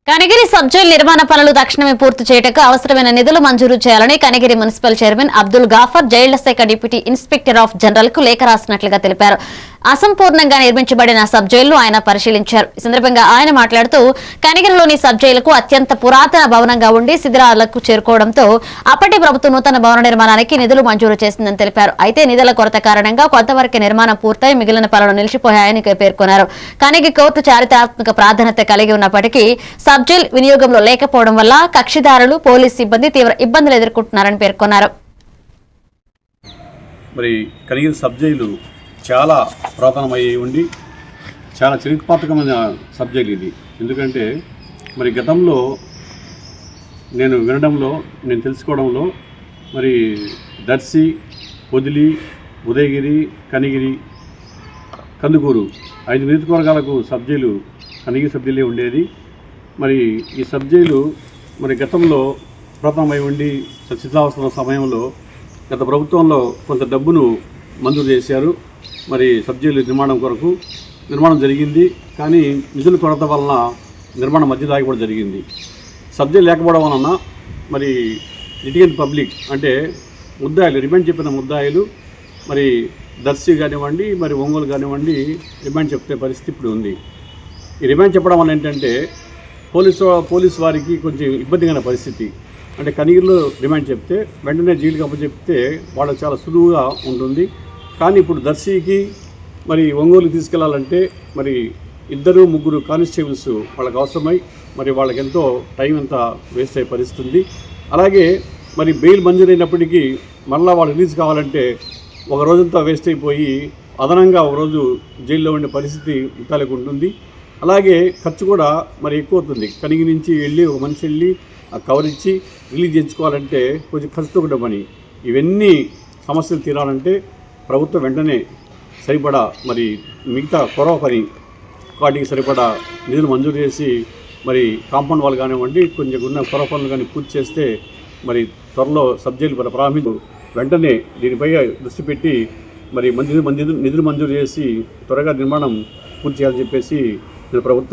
Kanigiri sub jail నిర్మాణ పనులు తక్షణమే పూర్తి చేయటకు అవసరమైన నిధులు మంజూరు చేయాలని కనిగిరి మున్సిపల్ చైర్మన్ అబ్దుల్ గాఫర్ జైళ్ల శాఖ డిప్యూటీ ఇన్స్పెక్టర్ ఆఫ్ జనరల్ కు లేఖ రాసినట్లుగా తెలిపారు. అసంపూర్ణంగా నిర్మించబడిన సబ్ జైలును ఆయన పరిశీలించారు. ఈ సందర్భంగా ఆయన మాట్లాడుతూ కనిగిరిలోని సబ్ జైలుకు అత్యంత పురాతన భవనంగా ఉండి శిథిలాలకు చేరుకోవడంతో అప్పటి ప్రభుత్వం నూతన భవన నిర్మాణానికి నిధులు మంజూరు చేసిందని తెలిపారు. అయితే నిధుల కొరత కారణంగా కొంతవరకు నిర్మాణం పూర్తయి మిగిలిన పనులు నిలిచిపోయాయని పేర్కొన్నారు. కనిగిరి కోర్టు చారిత్రాత్మక ప్రాధాన్యత కలిగి ఉన్నప్పటికీ సబ్ జైలు వినియోగంలో లేకపోవడం వల్ల కక్షిదారులు పోలీసు సిబ్బంది తీవ్ర ఇబ్బందులు ఎదుర్కొంటున్నారని పేర్కొన్నారు. మరి కనిగిరి సబ్ జైలు చాలా పురాతనమై ఉండి చాలా చరిత్రాత్మకమైన సబ్ జైలు ఇది. ఎందుకంటే మరి గతంలో నేను వినడంలో నేను తెలుసుకోవడంలో మరి దర్శి, పొదిలి, ఉదయగిరి, కనిగిరి, కందుకూరు 5 నియోజకవర్గాలకు సబ్ జైలు కనిగిరి సబ్ జైలే ఉండేది. మరి ఈ సబ్ జైలు మరి గతంలో పురాతనమై ఉండి శిథిలావస్థ సమయంలో గత ప్రభుత్వంలో కొంత డబ్బును మంజూరు చేశారు. మరి సబ్ జైలు నిర్మాణం జరిగింది. కానీ నిధుల కొరత వలన నిర్మాణం మధ్య ఆగిపోవడం జరిగింది. సబ్ జైలు లేకపోవడం వలన మరి లిటిగెంట్ పబ్లిక్ అంటే ముద్దాయిలు, రిమాండ్ చెప్పిన ముద్దాయిలు మరి దర్శి కానివ్వండి, మరి ఒంగోలు కానివ్వండి రిమాండ్ చెప్పే పరిస్థితి ఇప్పుడు ఉంది. ఈ రిమాండ్ చెప్పడం వల్ల ఏంటంటే పోలీసు వారికి కొంచెం ఇబ్బందిగా పరిస్థితి. అంటే కనిగిరిలో రిమాండ్ చెప్తే వెంటనే జైలుకి అప్పచెప్తే వాళ్ళకి చాలా సులువుగా ఉంటుంది. కానీ ఇప్పుడు దర్శికి మరి ఒంగోలుకి తీసుకెళ్లాలంటే మరి 2-3 కానిస్టేబుల్స్ వాళ్ళకి అవసరమై మరి వాళ్ళకి ఎంతో టైం అంతా వేస్ట్ అయ్యే పరిస్థితి ఉంది. అలాగే మరి బెయిల్ మంజూరైనప్పటికీ మళ్ళీ వాళ్ళు రిలీజ్ కావాలంటే ఒక రోజంతా వేస్ట్ అయిపోయి అదనంగా ఒక రోజు జైల్లో ఉండే పరిస్థితి ముట్టాలకు ఉంటుంది. అలాగే ఖర్చు కూడా మరి ఎక్కువ అవుతుంది. కనిగిరి నుంచి ఒక మనిషి వెళ్ళి ఆ కవర్ ఇచ్చి రిలీజ్ చేయించుకోవాలంటే కొంచెం ఖర్చుతో కూడా పని. ఇవన్నీ సమస్యలు తీరాలంటే ప్రభుత్వం వెంటనే సరిపడా మరి మిగతా కొరవ పని వాటికి సరిపడా నిధులు మంజూరు చేసి మరి కాంపౌండ్ వాళ్ళు కానివ్వండి కొంచెం ఉన్న కొరవ పనులు కానీ పూర్తి చేస్తే మరి త్వరలో సబ్ జైలు ప్రారంభించు వెంటనే దీనిపై దృష్టి పెట్టి మరి నిధులు మంజూరు చేసి త్వరగా నిర్మాణం పూర్తి చేయాలని చెప్పేసి ప్రభుత్వం